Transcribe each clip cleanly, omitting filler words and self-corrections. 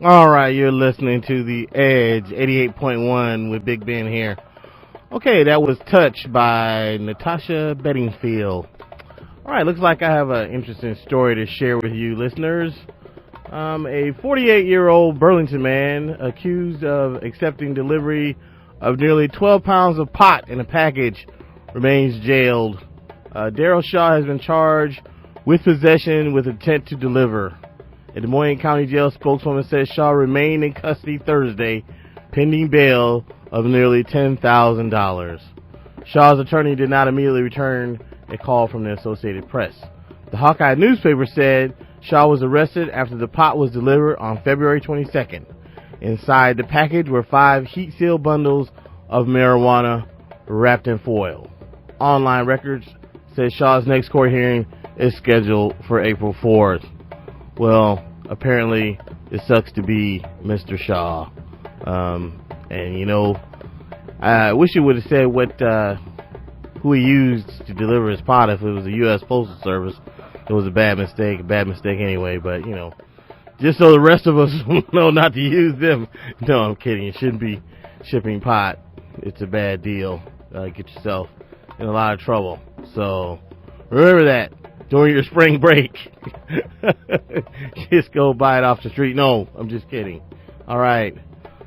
All right, you're listening to the Edge 88.1 with Big Ben here. Okay, that was Touch by Natasha Bedingfield. All right, looks like I have an interesting story to share with you, listeners. A 48-year-old Burlington man accused of accepting delivery of nearly 12 pounds of pot in a package remains jailed. Daryl Shaw has been charged with possession with intent to deliver. A Des Moines County Jail spokeswoman says Shaw remained in custody Thursday, pending bail of nearly $10,000. Shaw's attorney did not immediately return a call from the Associated Press. The Hawkeye newspaper said Shaw was arrested after the pot was delivered on February 22nd. Inside the package were 5 heat-sealed bundles of marijuana wrapped in foil. Online records said Shaw's next court hearing is scheduled for April 4th. Well, apparently it sucks to be Mr. Shaw. And you know, I wish he would have said who he used to deliver his pot. If it was the U.S. Postal Service, it was a bad mistake anyway. But you know, just so the rest of us know not to use them. No, I'm kidding. You shouldn't be shipping pot. It's a bad deal. Get yourself in a lot of trouble. So remember that during your spring break. Just go buy it off the street. No, I'm just kidding. All right.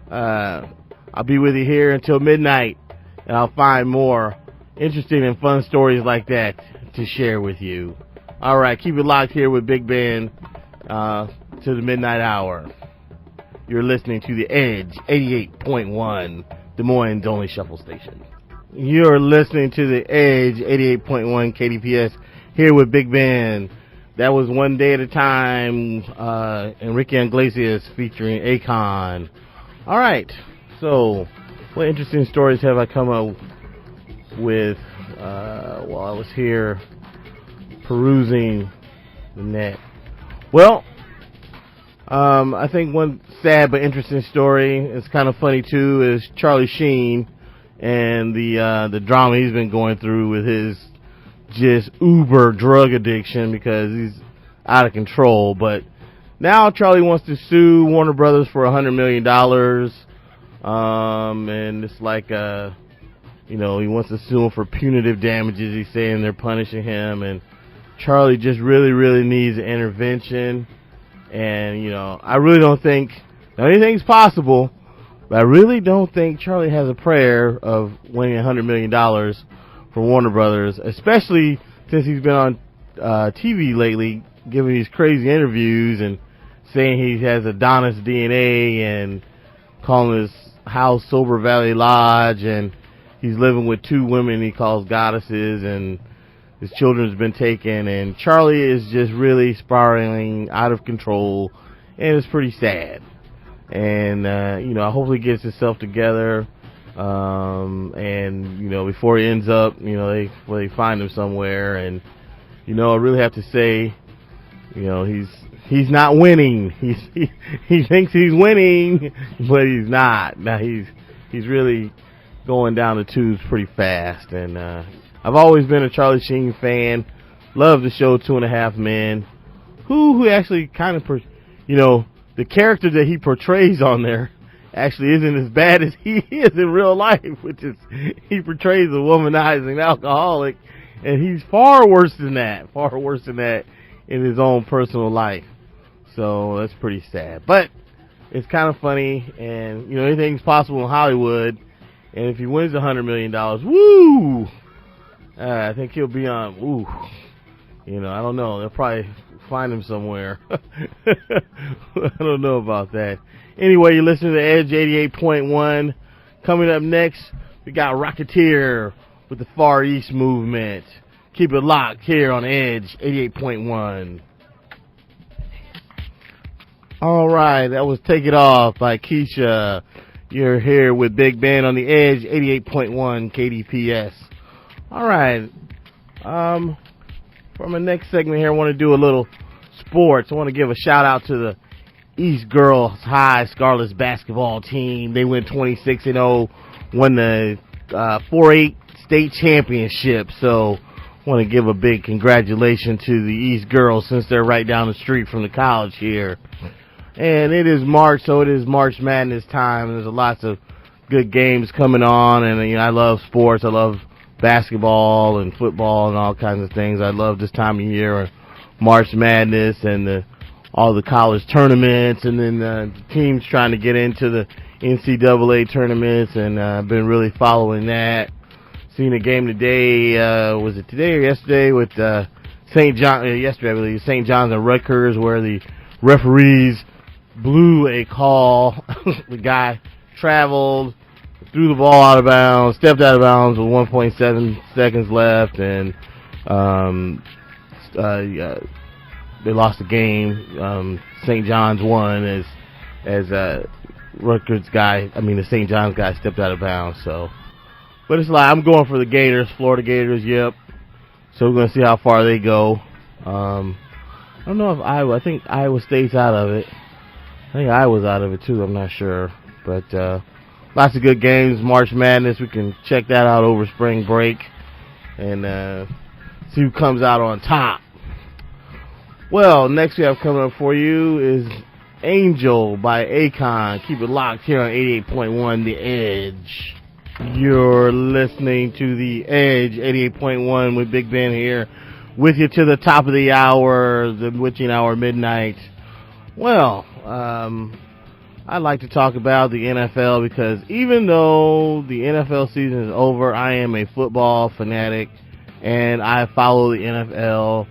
I'll be with you here until midnight, and I'll find more interesting and fun stories like that to share with you. All right, keep it locked here with Big Ben to the midnight hour. You're listening to the Edge 88.1, Des Moines' only shuffle station. You're listening to the Edge 88.1 KDPS here with Big Ben. That was One Day at a Time, Enrique Iglesias featuring Akon. All right, so what interesting stories have I come up with while I was here perusing the net? Well, I think one sad but interesting story, it's kind of funny too, is Charlie Sheen and the drama he's been going through with his just uber drug addiction because he's out of control. But now Charlie wants to sue Warner Brothers for $100 million. And it's like, he wants to sue him for punitive damages. He's saying they're punishing him, and Charlie just really, really needs an intervention. And, I really don't think anything's possible, but I really don't think Charlie has a prayer of winning $100 million for Warner Brothers, especially since he's been on TV lately, giving these crazy interviews and saying he has Adonis DNA and calling his house Silver Valley Lodge, and he's living with 2 women he calls goddesses, and his children's been taken, and Charlie is just really spiraling out of control, and it's pretty sad. And I hope he gets himself together, and before he ends up, they find him somewhere. And I really have to say, he's not winning. He thinks he's winning, but he's not. Now he's really going down the tubes pretty fast. And I've always been a Charlie Sheen fan. Love the show 2.5 Men. Who actually kind of, the character that he portrays on there actually isn't as bad as he is in real life, which is he portrays a womanizing alcoholic, and he's far worse than that in his own personal life. So that's pretty sad, but it's kind of funny, and anything's possible in Hollywood. And if he wins $100 million, woo! I think he'll be on. Ooh, I don't know. They'll probably find him somewhere. I don't know about that. Anyway, you listen to the Edge 88.1. Coming up next, we got Rocketeer with the Far East Movement. Keep it locked here on Edge 88.1. All right, that was Take It Off by Keisha. You're here with Big Ben on the Edge 88.1 KDPS. All right. For my next segment here, I want to do a little sports. I want to give a shout out to the East Girls High Scarlets basketball team. They went 26-0, won the 4-8 state championship. So I want to give a big congratulations to the East Girls since they're right down the street from the college here. And it is March, so it is March Madness time. There's lots of good games coming on, and I love sports. I love basketball and football and all kinds of things. I love this time of year, March Madness, and all the college tournaments, and then the teams trying to get into the NCAA tournaments, and I've been really following that. Seen a game today, was it today or yesterday, with yesterday I believe, St. John's and Rutgers, where the referees blew a call. The guy traveled, threw the ball out of bounds, stepped out of bounds with 1.7 seconds left, and they lost the game. St. John's won as Rutgers guy, the St. John's guy stepped out of bounds. So, but it's like I'm going for the Gators, Florida Gators. Yep. So we're gonna see how far they go. I don't know if I think Iowa State's out of it. I think Iowa's out of it too. I'm not sure, but lots of good games. March Madness. We can check that out over spring break and see who comes out on top. Well, next we have coming up for you is Angel by Akon. Keep it locked here on 88.1 The Edge. You're listening to The Edge, 88.1 with Big Ben here, with you to the top of the hour, the witching hour, midnight. Well, I'd like to talk about the NFL because even though the NFL season is over, I am a football fanatic and I follow the NFL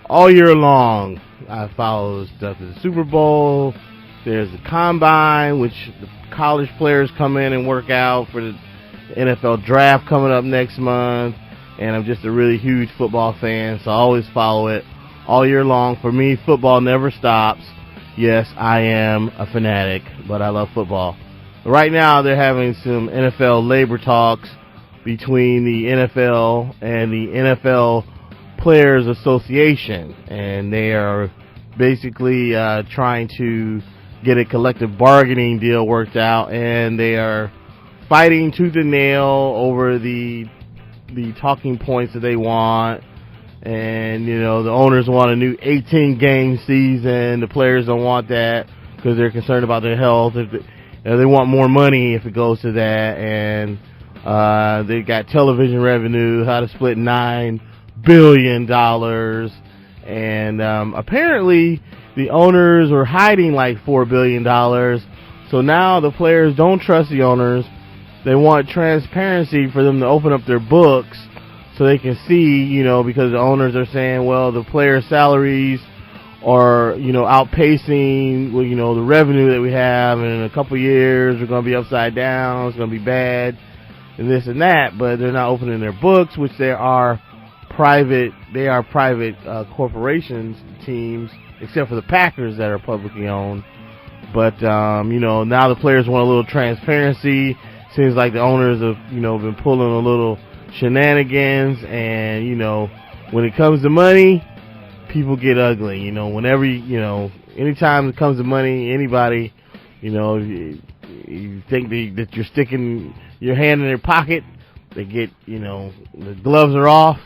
all year long. I follow stuff at the Super Bowl. There's the Combine, which the college players come in and work out for the NFL draft coming up next month. And I'm just a really huge football fan, so I always follow it all year long. For me, football never stops. Yes, I am a fanatic, but I love football. Right now, they're having some NFL labor talks between the NFL and the NFL Players Association, and they are basically trying to get a collective bargaining deal worked out, and they are fighting tooth and nail over the talking points that they want. And, the owners want a new 18-game season. The players don't want that because they're concerned about their health. They want more money if it goes to that. And they got television revenue, how to split $9 billion. And apparently the owners are hiding like $4 billion. So now the players don't trust the owners. They want transparency for them to open up their books so they can see, because the owners are saying, well, the player salaries are, outpacing, the revenue that we have, and in a couple years we're going to be upside down, it's going to be bad, and this and that, but they're not opening their books, which they are private corporations, teams, except for the Packers that are publicly owned. But, now the players want a little transparency. Seems like the owners have, been pulling a little shenanigans, and when it comes to money, people get ugly. Whenever anytime it comes to money, anybody, you think that you're sticking your hand in their pocket, they get, the gloves are off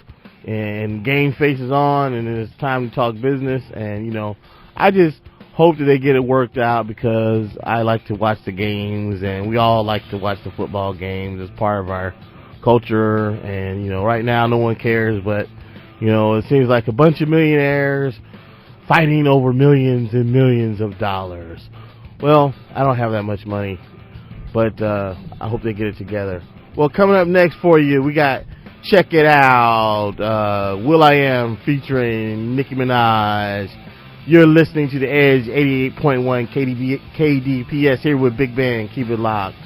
and game face is on, and it's time to talk business. And I just hope that they get it worked out because I like to watch the games, and we all like to watch the football games as part of our culture. And right now no one cares, but it seems like a bunch of millionaires fighting over millions and millions of dollars. Well, I don't have that much money, but I hope they get it together. Well, coming up next for you, we got Check It Out, Will.i.am featuring Nicki Minaj. You're listening to The Edge, 88.1 KDPS here with Big Ben. Keep it locked.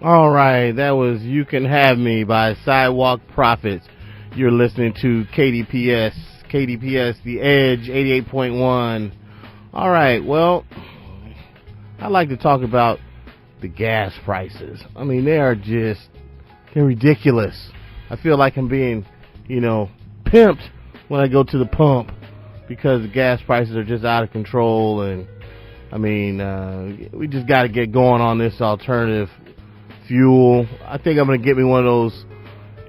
All right, that was You Can Have Me by Sidewalk Prophets. You're listening to KDPS, The Edge, 88.1. All right, well, I'd like to talk about the gas prices. They're ridiculous. I feel like I'm being, pimped when I go to the pump because the gas prices are just out of control. And, we just got to get going on this alternative fuel. I think I'm going to get me one of those,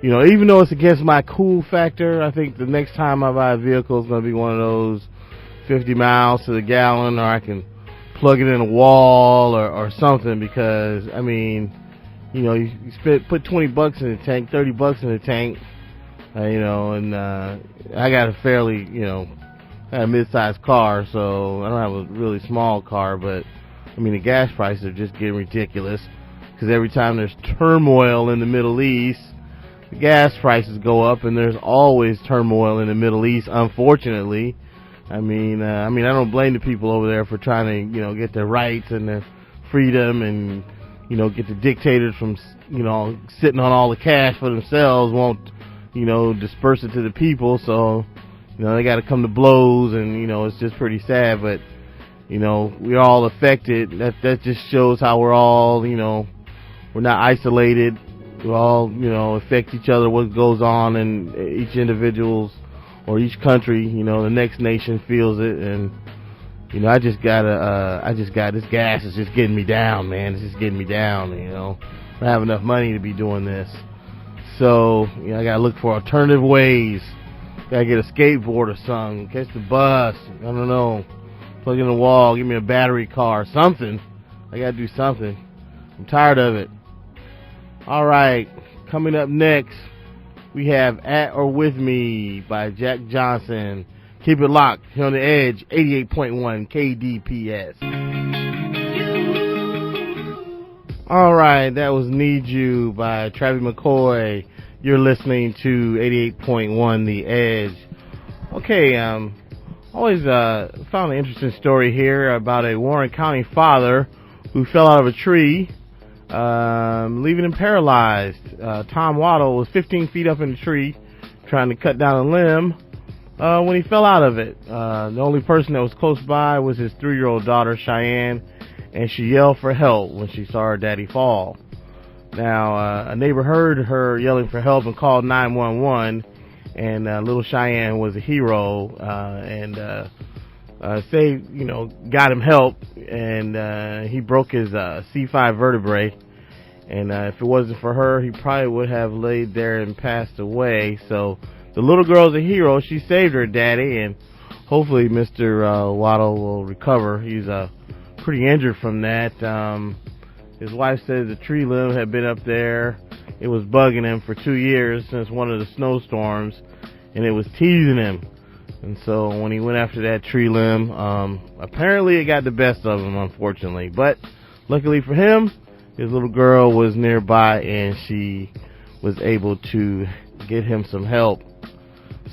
even though it's against my cool factor, I think the next time I buy a vehicle is going to be one of those 50 miles to the gallon, or I can plug it in a wall or something, because I mean, you know, you put $20 in the tank, $30 in the tank, you know, and I got a fairly, you know, I had a mid-sized car, so I don't have a really small car, but I mean the gas prices are just getting ridiculous, because every time there's turmoil in the Middle East, the gas prices go up, and there's always turmoil in the Middle East, unfortunately. I mean, I don't blame the people over there for trying to, you know, get their rights and their freedom, and, you know, get the dictators from, you know, sitting on all the cash for themselves, won't, you know, disperse it to the people. So, you know, they got to come to blows, and, you know, it's just pretty sad. But, you know, we're all affected. That just shows how we're all, you know, we're not isolated. We all, you know, affect each other. What goes on in each individual's or each country, you know, the next nation feels it. And, you know, I just got this gas is just getting me down, man. It's just getting me down, you know. I don't have enough money to be doing this. So, you know, I gotta look for alternative ways. Gotta get a skateboard or something, catch the bus, I don't know, plug in the wall, give me a battery car, something. I gotta do something. I'm tired of it. Alright, coming up next, we have At or With Me by Jack Johnson. Keep it locked here on the Edge, 88.1 KDPS. Alright, that was Need You by Travis McCoy. You're listening to 88.1 The Edge. Okay, always found an interesting story here about a Warren County father who fell out of a tree, leaving him paralyzed. Tom Waddle was 15 feet up in the tree trying to cut down a limb when he fell out of it. The only person that was close by was his 3-year-old daughter, Cheyenne, and she yelled for help when she saw her daddy fall. Now, a neighbor heard her yelling for help and called 911, and little Cheyenne was a hero, and saved, you know, got him help, and he broke his C5 vertebrae, and if it wasn't for her, he probably would have laid there and passed away. So the little girl's a hero. She saved her daddy, and hopefully Mr. Waddle will recover. He's pretty injured from that. His wife says the tree limb had been up there. It was bugging him for 2 years since one of the snowstorms, and it was teasing him. And so when he went after that tree limb, apparently it got the best of him, unfortunately. But luckily for him, his little girl was nearby, and she was able to get him some help.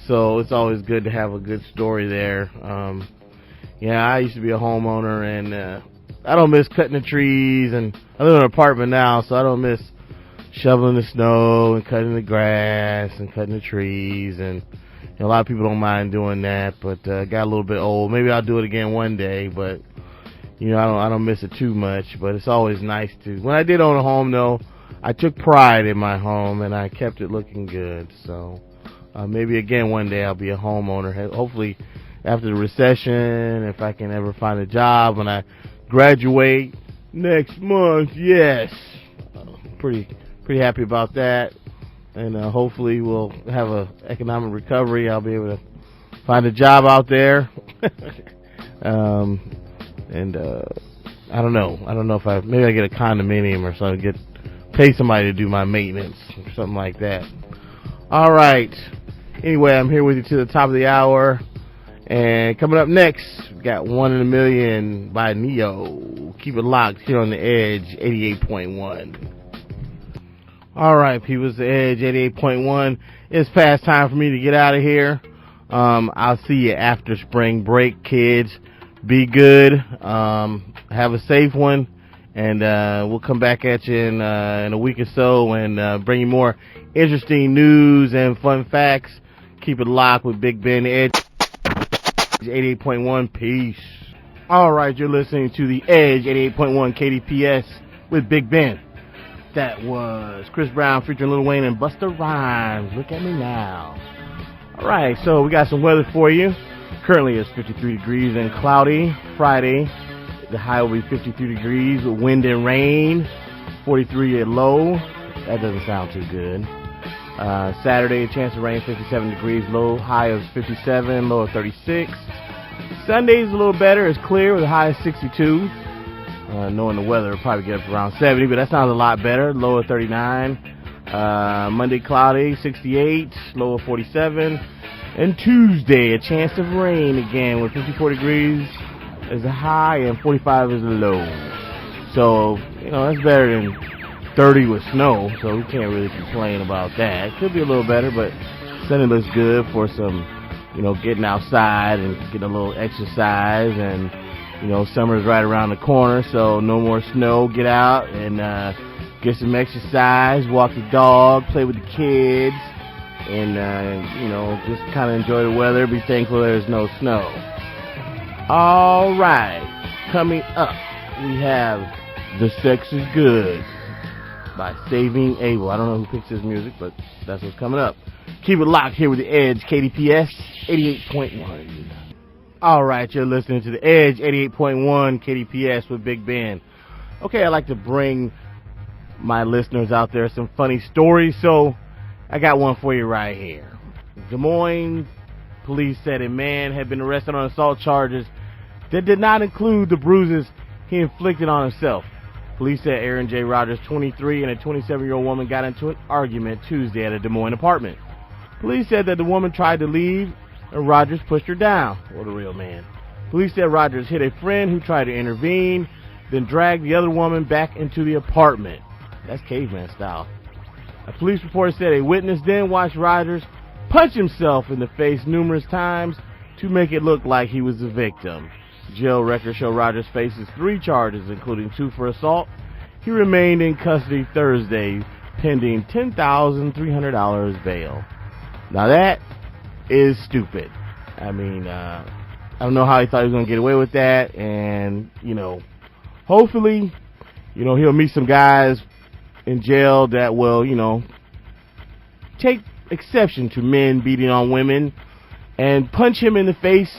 So it's always good to have a good story there. Yeah, I used to be a homeowner, and I don't miss cutting the trees, and I live in an apartment now, so I don't miss shoveling the snow and cutting the grass and cutting the trees. And you know, a lot of people don't mind doing that, but got a little bit old. Maybe I'll do it again one day, but you know, I don't miss it too much. But it's always nice to. When I did own a home, though, I took pride in my home, and I kept it looking good. So maybe again one day I'll be a homeowner. Hopefully after the recession, if I can ever find a job when I graduate next month. Yes, pretty happy about that, and hopefully we'll have a economic recovery. I'll be able to find a job out there. And I don't know if maybe I get a condominium or something, pay somebody to do my maintenance or something like that. All right, anyway, I'm here with you to the top of the hour. And coming up next, we got 1 in a Million by Neo. Keep it locked here on the Edge, 88.1. All right, people, it's the Edge, 88.1. It's past time for me to get out of here. I'll see you after spring break, kids. Be good. Have a safe one. And we'll come back at you in a week or so and bring you more interesting news and fun facts. Keep it locked with Big Ben Edge. 88.1. Peace. All right, you're listening to the Edge, 88.1 KDPS with Big Ben. That was Chris Brown featuring Lil Wayne and Busta Rhymes. Look at me now. All right, so we got some weather for you. Currently it's 53 degrees and cloudy. Friday, the high will be 53 degrees with wind and rain. 43 at low. That doesn't sound too good. Saturday, a chance of rain, 57 degrees, low, high of 57, low of 36. Sunday's a little better. It's clear with a high of 62. Knowing the weather, it'll probably get up to around 70, but that sounds a lot better. Low of 39. Monday, cloudy, 68. Low of 47. And Tuesday, a chance of rain again with 54 degrees is a high and 45 is a low. So, that's better than 30 with snow, so we can't really complain about that. It could be a little better, but Sunday looks good for some, getting outside and getting a little exercise. And, summer's right around the corner, so no more snow. Get out and get some exercise, walk the dog, play with the kids, and, just kind of enjoy the weather. Be thankful there's no snow. All right, coming up, we have The Sex is Good by Saving Abel. I don't know who picks this music, but that's what's coming up. Keep it locked here with The Edge, KDPS 88.1. All right, you're listening to The Edge, 88.1 KDPS with Big Ben. Okay, I like to bring my listeners out there some funny stories, so I got one for you right here. Des Moines police said a man had been arrested on assault charges that did not include the bruises he inflicted on himself. Police said Aaron J. Rogers, 23, and a 27-year-old woman got into an argument Tuesday at a Des Moines apartment. Police said that the woman tried to leave and Rogers pushed her down. What a real man. Police said Rogers hit a friend who tried to intervene, then dragged the other woman back into the apartment. That's caveman style. A police report said a witness then watched Rogers punch himself in the face numerous times to make it look like he was the victim. Jail records show Rogers faces 3 charges, including 2 for assault. He remained in custody Thursday, pending $10,300 bail. Now that is stupid. I mean, I don't know how he thought he was going to get away with that, and, hopefully, he'll meet some guys in jail that will, take exception to men beating on women and punch him in the face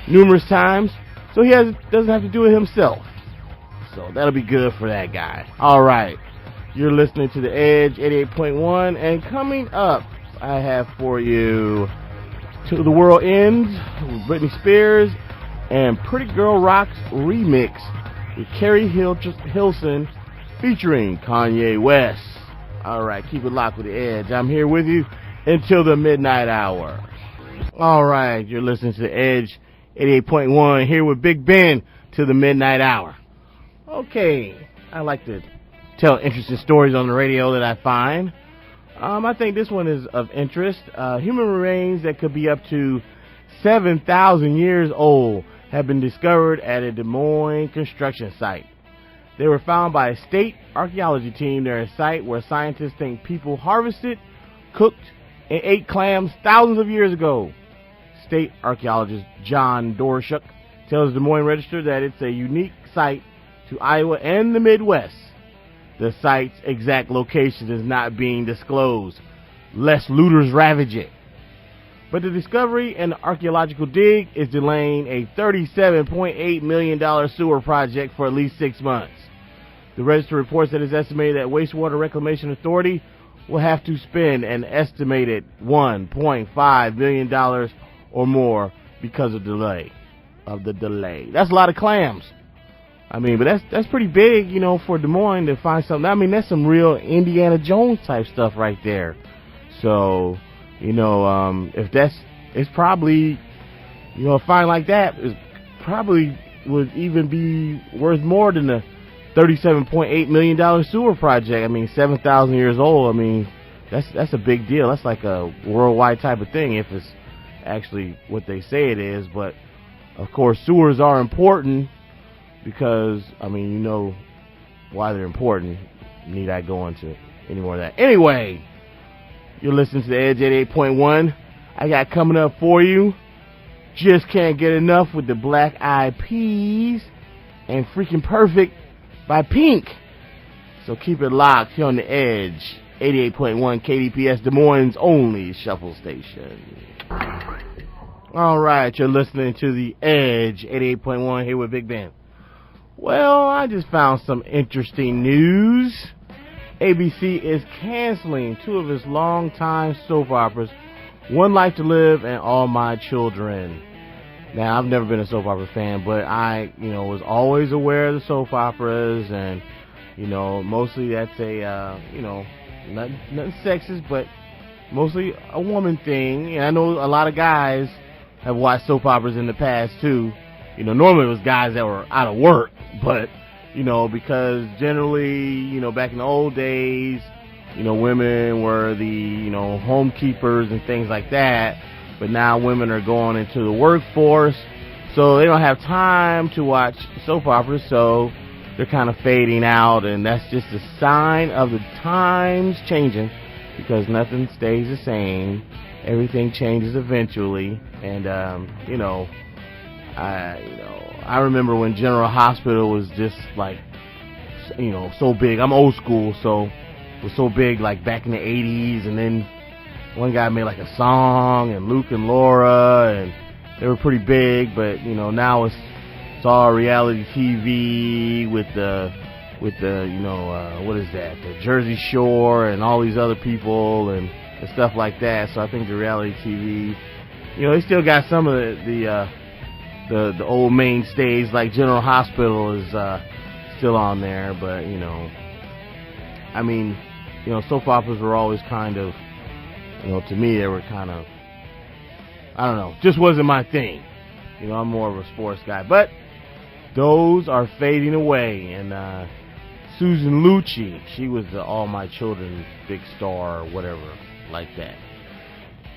numerous times, so he doesn't have to do it himself. So that'll be good for that guy. All right, you're listening to The Edge 88.1, and coming up, I have for you Till the World Ends with Britney Spears and Pretty Girl Rock's remix with Carrie Hilson featuring Kanye West. All right, keep it locked with The Edge. I'm here with you until the midnight hour. All right, you're listening to The Edge 88.1 here with Big Ben to the midnight hour. Okay, I like to tell interesting stories on the radio that I find. I think this one is of interest. Human remains that could be up to 7,000 years old have been discovered at a Des Moines construction site. They were found by a state archaeology team near a site where scientists think people harvested, cooked, and ate clams thousands of years ago. State archaeologist John Dorshuk tells Des Moines Register that it's a unique site to Iowa and the Midwest. The site's exact location is not being disclosed, lest looters ravage it. But the discovery and the archaeological dig is delaying a $37.8 million sewer project for at least 6 months. The Register reports that it's estimated that Wastewater Reclamation Authority will have to spend an estimated $1.5 million or more because of the delay. That's a lot of clams. I mean, but that's pretty big, for Des Moines to find something. I mean, that's some real Indiana Jones type stuff right there. So, if it's probably, a find like that is probably would even be worth more than the $37.8 million sewer project. I mean, 7,000 years old. I mean, that's a big deal. That's like a worldwide type of thing if it's actually what they say it is. But of course, sewers are important because, I mean, why they're important. Need I go into any more of that? Anyway, you're listening to The Edge 88.1. I got coming up for you, Just Can't Get Enough with the Black Eyed Peas and Freaking Perfect by Pink. So keep it locked here on The Edge 88.1 KDPS, Des Moines' only shuffle station. All right, you're listening to The Edge 88.1 here with Big Ben. Well, I just found some interesting news. ABC is canceling 2 of its longtime soap operas, One Life to Live and All My Children. Now, I've never been a soap opera fan, but I, was always aware of the soap operas, and, mostly that's a, nothing sexist, but mostly a woman thing. And I know a lot of guys have watched soap operas in the past, too. Normally it was guys that were out of work, but, because generally, back in the old days, women were the, home keepers and things like that. But now women are going into the workforce, so they don't have time to watch soap operas, so they're kind of fading out, and that's just a sign of the times changing, because nothing stays the same. Everything changes eventually, and I remember when General Hospital was just like, so big. I'm old school, so it was so big like back in the 80s, and then one guy made like a song, and Luke and Laura, and they were pretty big, but now it's all reality TV with the what is that, the Jersey Shore and all these other people and stuff like that. So I think the reality TV, they still got some of the old mainstays, like General Hospital is still on there, but soap operas were always kind of, to me, they were kind of, I don't know, just wasn't my thing. I'm more of a sports guy. But those are fading away. And Susan Lucci, she was the All My Children big star or whatever like that.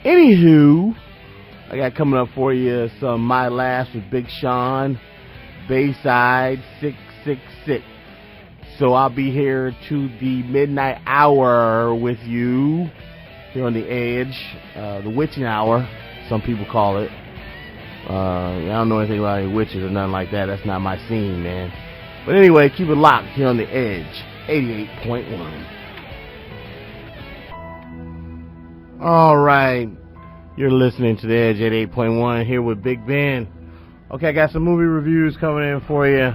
Anywho, I got coming up for you some My Laughs with Big Sean, Bayside 666. So I'll be here to the midnight hour with you. Here on the Edge, the witching hour, some people call it. I don't know anything about any witches or nothing like that. That's not my scene, man. But anyway, keep it locked here on the Edge, 88.1. All right, you're listening to the Edge 88.1 here with Big Ben. Okay, I got some movie reviews coming in for you.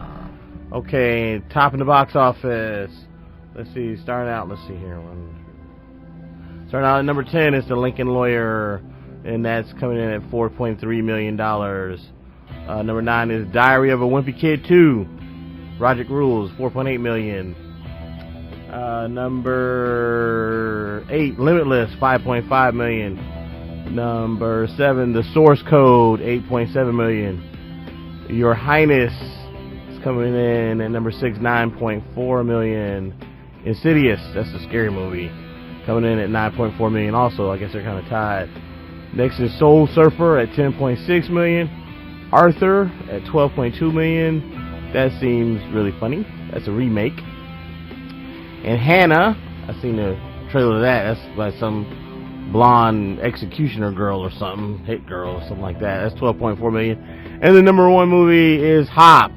Okay, top in the box office. Let's see, starting out. Let's see here. Starting out at number 10 is The Lincoln Lawyer, and that's coming in at $4.3 million. Number 9 is Diary of a Wimpy Kid 2, Project Rules, $4.8 million. Number 8, Limitless, $5.5 million. Number 7, The Source Code, $8.7 million. Your Highness is coming in at number 6, $9.4 million. Insidious, that's the scary movie, coming in at $9.4 million also. I guess they're kind of tied. Next is Soul Surfer at $10.6 million. Arthur at $12.2 million. That seems really funny. That's a remake. And Hannah, I've seen the trailer of that. That's by some blonde executioner girl or something, hit girl or something like that. That's $12.4 million. And the number 1 movie is Hop,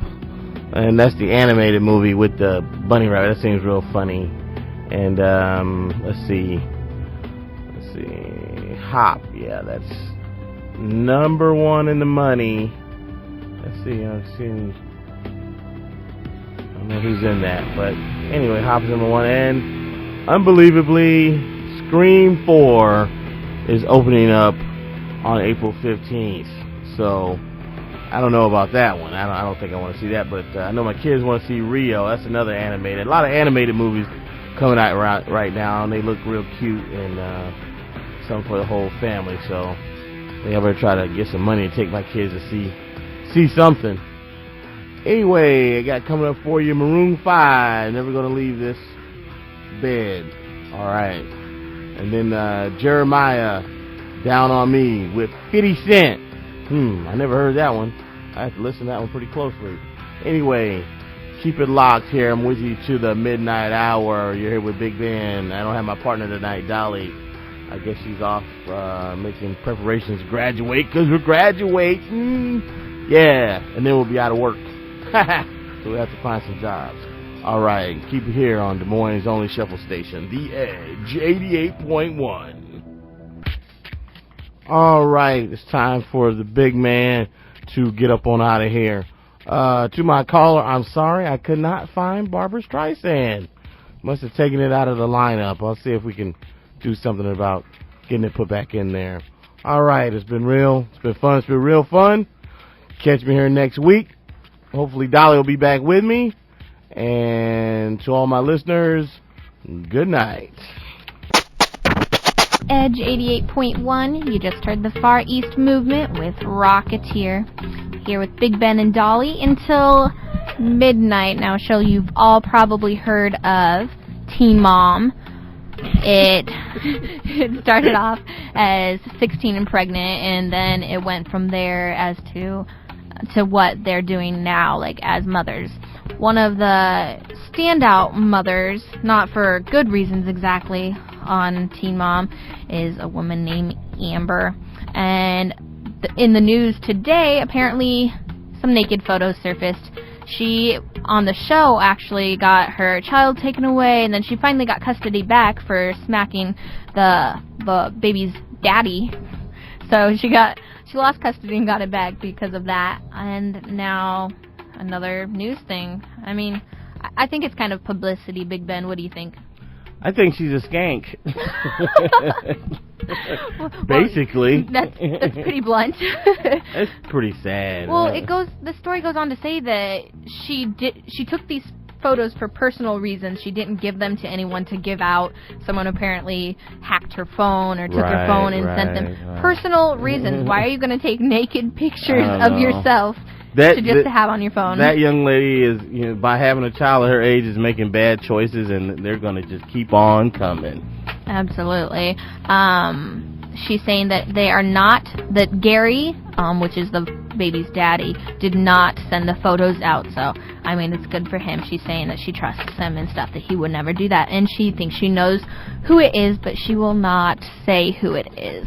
and that's the animated movie with the bunny rabbit. That seems real funny. And let's see, Hop, yeah, that's number 1 in the money. Let's see, I don't know who's in that, but anyway, Hop's number 1. And unbelievably, Scream 4 is opening up on April 15th. So I don't know about that one. I don't think I want to see that, but I know my kids want to see Rio. That's another animated. A lot of animated movies coming out right now, and they look real cute, and something for the whole family. So I think I better try to get some money to take my kids to see something. Anyway, I got coming up for you Maroon 5, Never Gonna Leave This Bed. All right. And then Jeremiah, Down on Me with 50 Cent. I never heard that one. I have to listen to that one pretty closely. Anyway, keep it locked here. I'm with you to the midnight hour. You're here with Big Ben. I don't have my partner tonight, Dollie. I guess she's off making preparations to graduate, because we're graduating. Yeah, and then we'll be out of work. So we have to find some jobs. All right, keep it here on Des Moines' only shuffle station, The Edge, 88.1. All right, it's time for the big man to get up on out of here. To my caller, I'm sorry, I could not find Barbra Streisand. Must have taken it out of the lineup. I'll see if we can do something about getting it put back in there. All right, it's been real. It's been fun. It's been real fun. Catch me here next week. Hopefully Dollie will be back with me. And to all my listeners, good night. Edge 88.1, you just heard the Far East Movement with Rocketeer. Here with Big Ben and Dollie until midnight. Now, a show you've all probably heard of, Teen Mom. It started off as 16 and pregnant, and then it went from there as to what they're doing now, like as mothers. One of the standout mothers, not for good reasons exactly, on Teen Mom is a woman named Amber. And in the news today, apparently some naked photos surfaced. She, on the show, actually got her child taken away, and then she finally got custody back for smacking the baby's daddy. So she lost custody and got it back because of that. And now another news thing. I mean, I think it's kind of publicity, Big Ben. What do you think? I think she's a skank. Basically. That's pretty blunt. That's pretty sad. Well, the story goes on to say that she took these photos for personal reasons. She didn't give them to anyone to give out. Someone apparently hacked her phone or took her phone and sent them. Personal reasons. Why are you going to take naked pictures of yourself to have on your phone? That young lady is, by having a child at her age, is making bad choices, and they're going to just keep on coming. Absolutely. She's saying that that Gary, which is the baby's daddy, did not send the photos out. So, I mean, it's good for him. She's saying that she trusts him and stuff, that he would never do that. And she thinks she knows who it is, but she will not say who it is.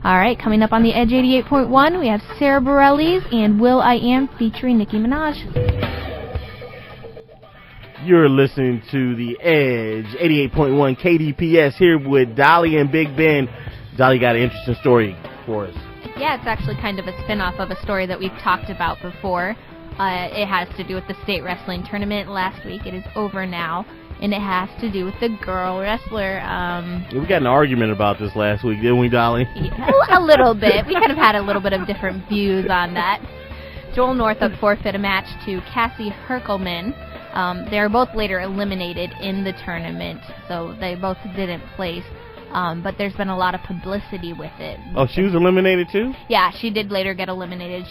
All right, coming up on the Edge 88.1, we have Sarah Bareilles and Will I Am featuring Nicki Minaj. You're listening to the Edge 88.1 KDPS here with Dollie and Big Ben. Dollie got an interesting story for us. Yeah, it's actually kind of a spin-off of a story that we've talked about before. It has to do with the state wrestling tournament last week. It is over now, and it has to do with the girl wrestler. We got an argument about this last week, didn't we, Dollie? Yeah, a little bit. We kind of had a little bit of different views on that. Joel Northup forfeit a match to Cassie Herkelman. They were both later eliminated in the tournament, so they both didn't place. But there's been a lot of publicity with it. Oh, she was eliminated too? Yeah, she did later get eliminated.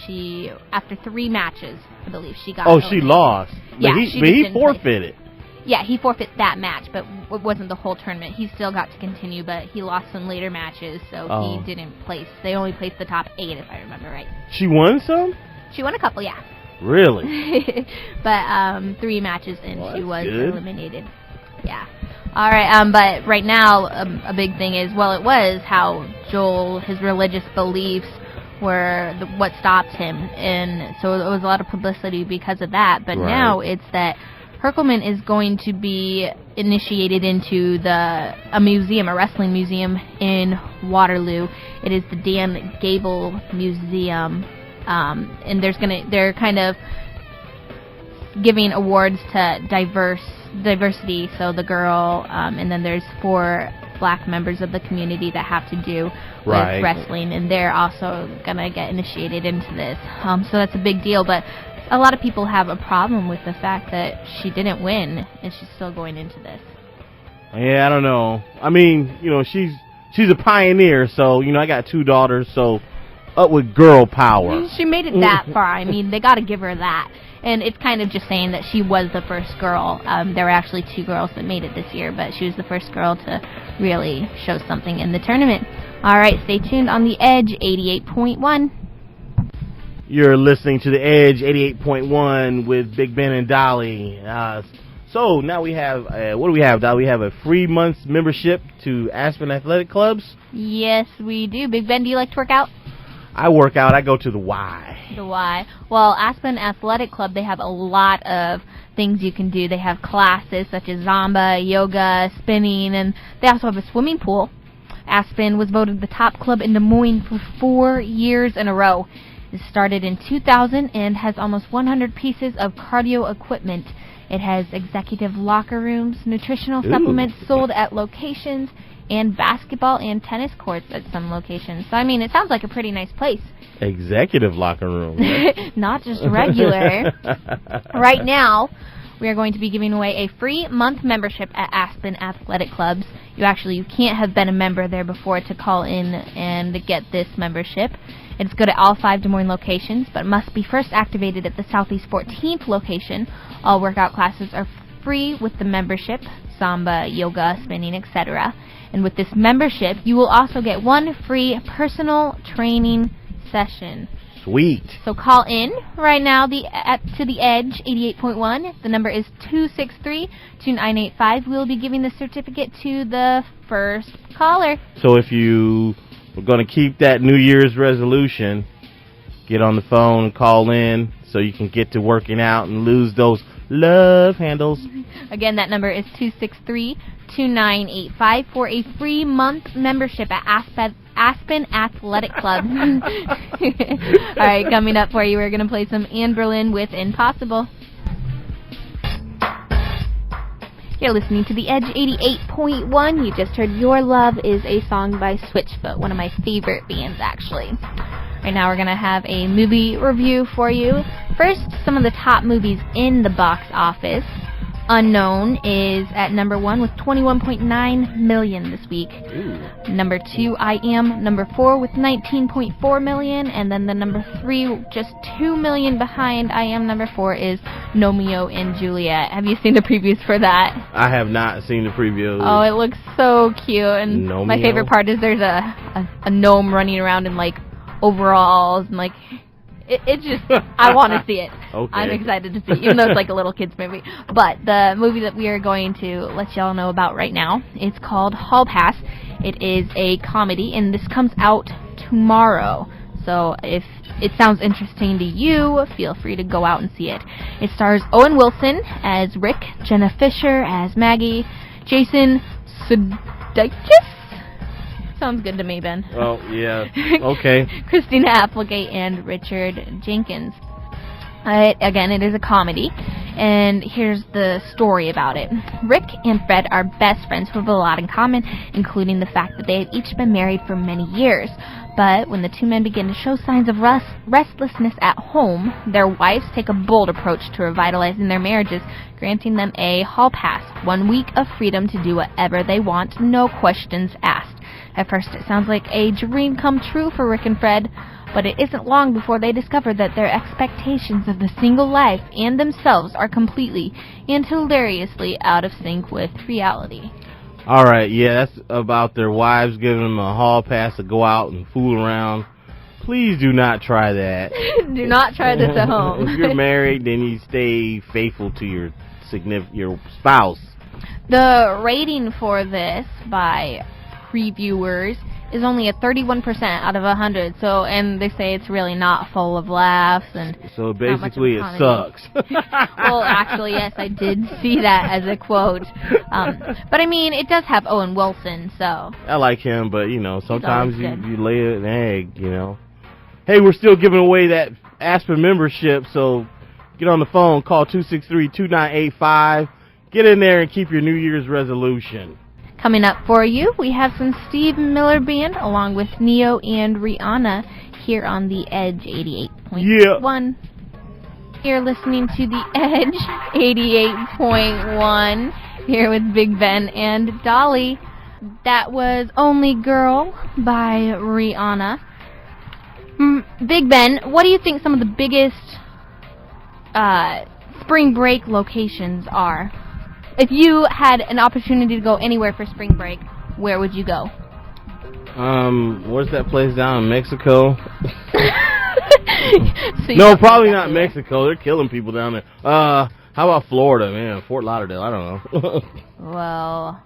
After 3 matches, I believe, she got eliminated. She lost. Yeah, but he forfeited. Yeah, he forfeited that match, but it wasn't the whole tournament. He still got to continue, but he lost some later matches, so he didn't place. They only placed the top 8, if I remember right. She won some? She won a couple, yeah. Really? But 3 matches in, she was eliminated. Yeah. All right, but right now, a big thing is, it was how Joel, his religious beliefs were what stopped him, and so it was a lot of publicity because of that. But now it's that Herkelman is going to be initiated into a museum, a wrestling museum in Waterloo. It is the Dan Gable Museum, and they're kind of giving awards to diversity, so the girl, and then there's 4 black members of the community that have to do with wrestling, and they're also gonna get initiated into this. So that's a big deal, but a lot of people have a problem with the fact that she didn't win, and she's still going into this. Yeah, I don't know. I mean, she's a pioneer, so, I got 2 daughters, so up with girl power. She made it that far. I mean, they got to give her that. And it's kind of just saying that she was the first girl. There were actually 2 girls that made it this year, but she was the first girl to really show something in the tournament. All right, stay tuned on the Edge 88.1. You're listening to the Edge 88.1 with Big Ben and Dollie. So now we have, what do we have, Dollie? We have a free month's membership to Aspen Athletic Clubs. Yes, we do. Big Ben, do you like to work out? I work out. I go to the Y. The Y. Well, Aspen Athletic Club, they have a lot of things you can do. They have classes such as Zumba, yoga, spinning, and they also have a swimming pool. Aspen was voted the top club in Des Moines for 4 years in a row. It started in 2000 and has almost 100 pieces of cardio equipment. It has executive locker rooms, nutritional supplements sold at locations, and basketball and tennis courts at some locations. So, I mean, it sounds like a pretty nice place. Executive locker room. Right? Not just regular. Right now, we are going to be giving away a free month membership at Aspen Athletic Clubs. You can't have been a member there before to call in and get this membership. It's good at all 5 Des Moines locations, but must be first activated at the Southeast 14th location. All workout classes are free with the membership, samba, yoga, spinning, etc. And with this membership, you will also get 1 free personal training session. Sweet. So call in right now to the Edge 88.1. The number is 263-2985. We'll be giving the certificate to the first caller. So if you are going to keep that New Year's resolution, get on the phone and call in so you can get to working out and lose those love handles. Again, that number is 263-2985 for a free month membership at Aspen Athletic Club. All right, coming up for you, we're going to play some Anne Berlin with Impossible. You're listening to The Edge 88.1. You just heard Your Love is a song by Switchfoot, one of my favorite bands, actually. Right now we're going to have a movie review for you. First, some of the top movies in the box office. Unknown is at number 1 with $21.9 million this week. Ooh. Number 2, I Am. Number 4 with $19.4 million. And then the number 3, just $2 million behind I Am. Number 4 is Romeo and Juliet. Have you seen the previews for that? I have not seen the previews. Oh, it looks so cute. And Romeo? My favorite part is there's a gnome running around in, like, overalls and, like... It's just, I want to see it. Okay. I'm excited to see it, even though it's like a little kid's movie. But the movie that we are going to let y'all know about right now, it's called Hall Pass. It is a comedy, and this comes out tomorrow. So if it sounds interesting to you, feel free to go out and see it. It stars Owen Wilson as Rick, Jenna Fisher as Maggie, Jason Sudeikis. Sounds good to me, Ben. Oh, yeah. Okay. Christina Applegate and Richard Jenkins. Again, it is a comedy, and here's the story about it. Rick and Fred are best friends who have a lot in common, including the fact that they have each been married for many years. But when the two men begin to show signs of restlessness at home, their wives take a bold approach to revitalizing their marriages, granting them a hall pass, 1 week of freedom to do whatever they want, no questions asked. At first, it sounds like a dream come true for Rick and Fred, but it isn't long before they discover that their expectations of the single life and themselves are completely and hilariously out of sync with reality. All right, yeah, that's about their wives giving them a hall pass to go out and fool around. Please do not try that. Do not try this at home. If you're married, then you stay faithful to your spouse. The rating for this by previewers is only a 31% out of 100. So, and they say it's really not full of laughs and so basically it sucks. Well, actually, yes, I did see that as a quote. But I mean, it does have Owen Wilson, so I like him, but you know, sometimes you lay an egg, you know. Hey, we're still giving away that Aspen membership, so get on the phone, call 263-2985. Get in there and keep your New Year's resolution. Coming up for you, we have some Steve Miller Band along with Neo and Rihanna here on the Edge 88.1. You're listening to the Edge 88.1 here with Big Ben and Dollie. That was Only Girl by Rihanna. Big Ben, what do you think some of the biggest spring break locations are? If you had an opportunity to go anywhere for spring break, where would you go? Where's that place down in Mexico? So no, probably not Mexico. They're killing people down there. How about Florida, man? Fort Lauderdale, I don't know. Well,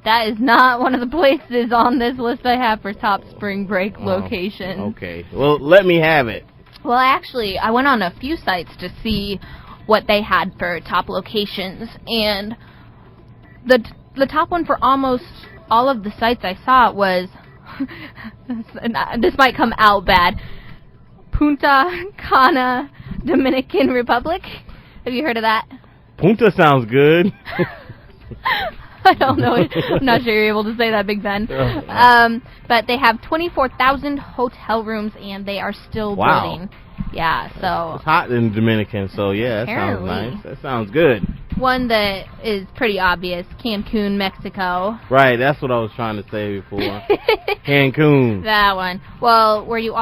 that is not one of the places on this list I have for top spring break locations. Okay. Well, let me have it. Well, actually, I went on a few sites to see what they had for top locations, and the top one for almost all of the sites I saw was this might come out bad, Punta Cana, Dominican Republic. Have you heard of that? Punta sounds good. I don't know. I'm not sure you're able to say that, Big Ben. But they have 24,000 hotel rooms, and they are still building. Yeah, so... It's hot in Dominican, so yeah, that sounds nice. That sounds good. One that is pretty obvious, Cancun, Mexico. Right, that's what I was trying to say before. Cancun. That one. Well, were you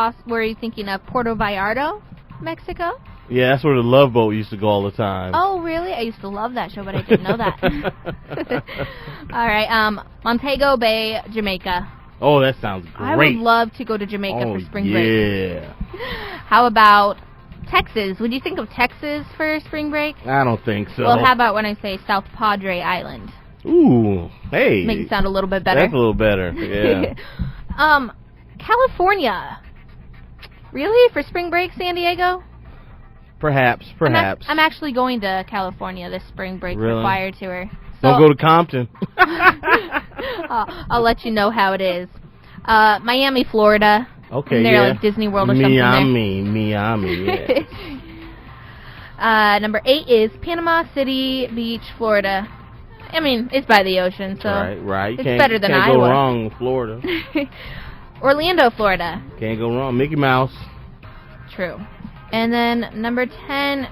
thinking of Puerto Vallarta, Mexico? Yeah, that's where the Love Boat used to go all the time. Oh, really? I used to love that show, but I didn't know that. All right, Montego Bay, Jamaica. Oh, that sounds great. I would love to go to Jamaica for spring break. Yeah. How about Texas? Would you think of Texas for spring break? I don't think so. Well, how about when I say South Padre Island? Ooh, hey. Make it sound a little bit better. That's a little better, yeah. California. Really? For spring break, San Diego? Perhaps. I'm actually going to California this spring break for a choir tour. So don't go to Compton. I'll let you know how it is. Miami, Florida. Okay, they're like Disney World or something. Miami, yeah. Number 8 is Panama City Beach, Florida. I mean, it's by the ocean, so right. It's better than Iowa. Can't go wrong with Florida. Orlando, Florida. Can't go wrong. Mickey Mouse. True. And then number 10,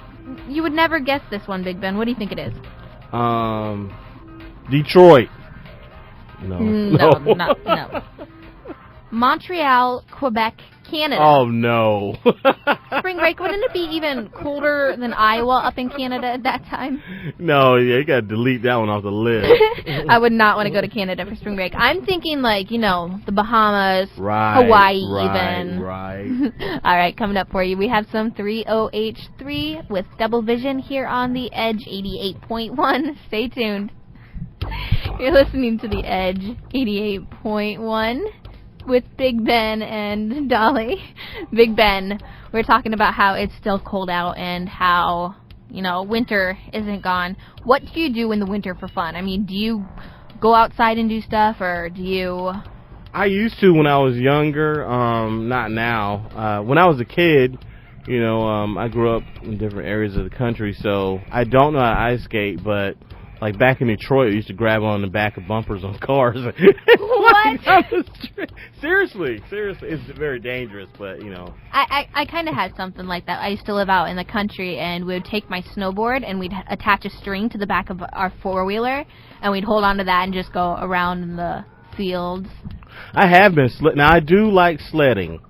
you would never guess this one, Big Ben. What do you think it is? Detroit. No. Montreal, Quebec, Canada. Oh, no. Spring break, wouldn't it be even colder than Iowa up in Canada at that time? No, yeah, you got to delete that one off the list. I would not want to go to Canada for spring break. I'm thinking like, the Bahamas, Hawaii even. Right. All right, coming up for you, we have some 30H3 with Double Vision here on The Edge 88.1. Stay tuned. You're listening to The Edge 88.1. with Big Ben and Dollie. Big Ben, we're talking about how it's still cold out and how, winter isn't gone. What do you do in the winter for fun? I mean, do you go outside and do stuff, or do you... I used to when I was younger, not now. When I was a kid, I grew up in different areas of the country, so I don't know how to ice skate, but... Like back in Detroit, I used to grab on the back of bumpers on cars. What? Seriously, it's very dangerous, but I kind of had something like that. I used to live out in the country, and we would take my snowboard and we'd attach a string to the back of our four-wheeler, and we'd hold on to that and just go around in the fields. I have been now I do like sledding.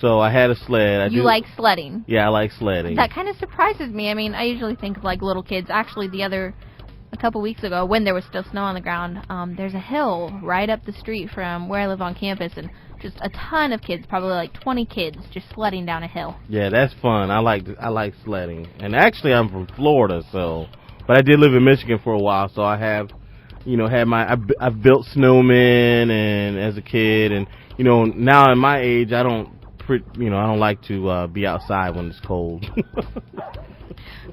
So I had a sled. You like sledding? Yeah, I like sledding. That kind of surprises me. I mean, I usually think of like little kids. Actually, a couple weeks ago, when there was still snow on the ground, there's a hill right up the street from where I live on campus, and just a ton of kids, probably like 20 kids, just sledding down a hill. Yeah, that's fun. I like sledding. And actually, I'm from Florida, but I did live in Michigan for a while, so I have, I've built snowmen and as a kid, and now at my age, I don't like to be outside when it's cold.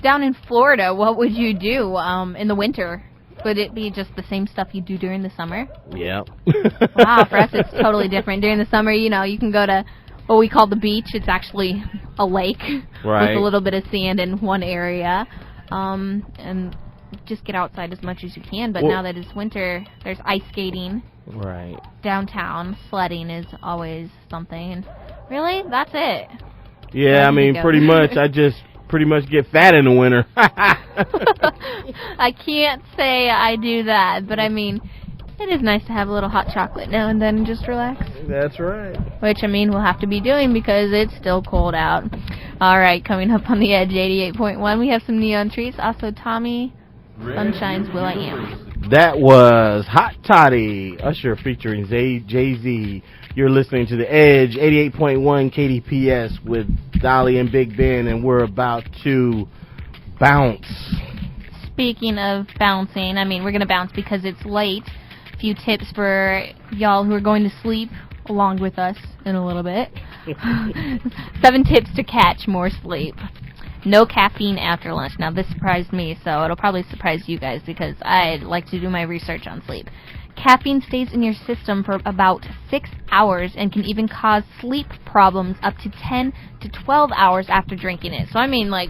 Down in Florida, what would you do in the winter? Would it be just the same stuff you do during the summer? Yeah. Wow, for us it's totally different. During the summer, you can go to what we call the beach. It's actually a lake with a little bit of sand in one area. And just get outside as much as you can. But now that it's winter, there's ice skating. Right. Downtown, sledding is always something. And really, that's it. Yeah, I mean, pretty much. I just pretty much get fat in the winter. I can't say I do that, but I mean, it is nice to have a little hot chocolate now and then and just relax. That's right. Which, I mean, we'll have to be doing because it's still cold out. All right, coming up on The Edge 88.1, we have some Neon Trees. Also, Tommy Sunshine's Will I Am. That was Hot Toddy, Usher featuring Jay-Z. You're listening to The Edge, 88.1 KDPS with Dollie and Big Ben, and we're about to bounce. Speaking of bouncing, I mean, we're going to bounce because it's late. A few tips for y'all who are going to sleep along with us in a little bit. 7 tips to catch more sleep. No caffeine after lunch. Now, this surprised me, so it'll probably surprise you guys because I like to do my research on sleep. Caffeine stays in your system for about 6 hours and can even cause sleep problems up to 10 to 12 hours after drinking it. So, I mean, like,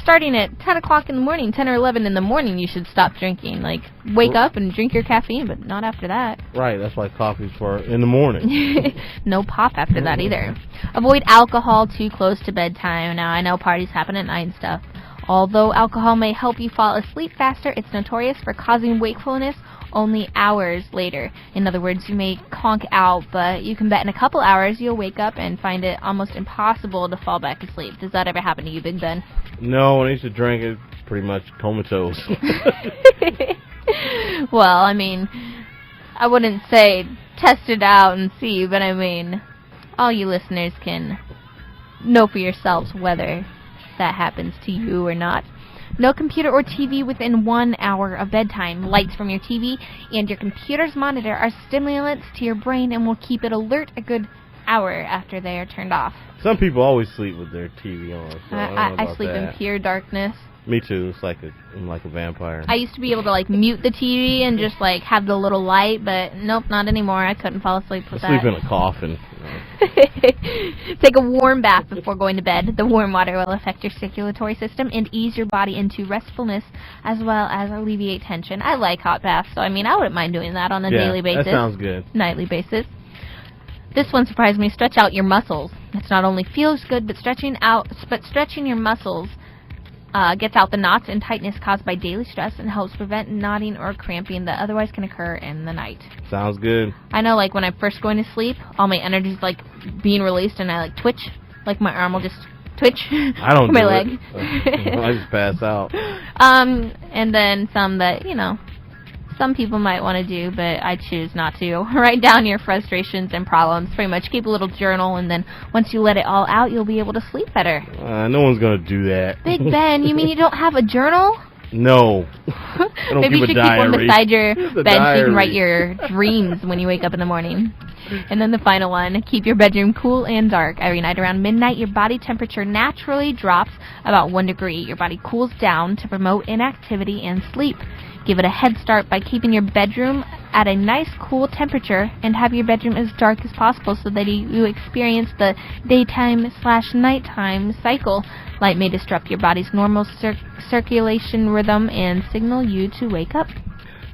starting at 10 o'clock in the morning, 10 or 11 in the morning, you should stop drinking. Like, wake up and drink your caffeine, but not after that. Right, that's why coffee's for in the morning. No pop after that either. Avoid alcohol too close to bedtime. Now, I know parties happen at night and stuff. Although alcohol may help you fall asleep faster, it's notorious for causing wakefulness only hours later. In other words, you may conk out, but you can bet in a couple hours you'll wake up and find it almost impossible to fall back asleep. Does that ever happen to you, Big Ben? No, when I used to drink, it's pretty much comatose. Well, I mean, I wouldn't say test it out and see, but I mean, all you listeners can know for yourselves whether that happens to you or not. No computer or TV within 1 hour of bedtime. Lights from your TV and your computer's monitor are stimulants to your brain and will keep it alert a good hour after they are turned off. Some people always sleep with their TV on. So I sleep in pure darkness. Me too. It's like I'm like a vampire. I used to be able to like mute the TV and just like have the little light, but nope, not anymore. I couldn't fall asleep with that. Sleep in a coffin. Take a warm bath before going to bed. The warm water will affect your circulatory system and ease your body into restfulness as well as alleviate tension. I like hot baths, so I mean I wouldn't mind doing that on a daily basis. That sounds good. Nightly basis. This one surprised me. Stretch out your muscles. It not only feels good, but stretching your muscles gets out the knots and tightness caused by daily stress and helps prevent knotting or cramping that otherwise can occur in the night. Sounds good. I know, like, when I'm first going to sleep, all my energy's, like, being released and I, like, twitch. Like, my arm will just twitch. I don't my do leg. It. I just pass out. And then some that, you know, some people might want to do, but I choose not to. Write down your frustrations and problems. Pretty much keep a little journal, and then once you let it all out, you'll be able to sleep better. No one's going to do that. Big Ben, you mean you don't have a journal? No. I don't Maybe you should keep one beside your bed so you can write your dreams when you wake up in the morning. And then the final one, keep your bedroom cool and dark. Every night around midnight, your body temperature naturally drops about 1 degree. Your body cools down to promote inactivity and sleep. Give it a head start by keeping your bedroom at a nice cool temperature and have your bedroom as dark as possible so that you experience the daytime/nighttime cycle. Light may disrupt your body's normal circulation rhythm and signal you to wake up.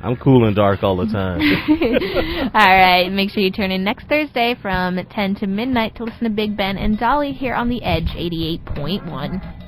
I'm cool and dark all the time. All right, make sure you tune in next Thursday from 10 to midnight to listen to Big Ben and Dollie here on The Edge 88.1.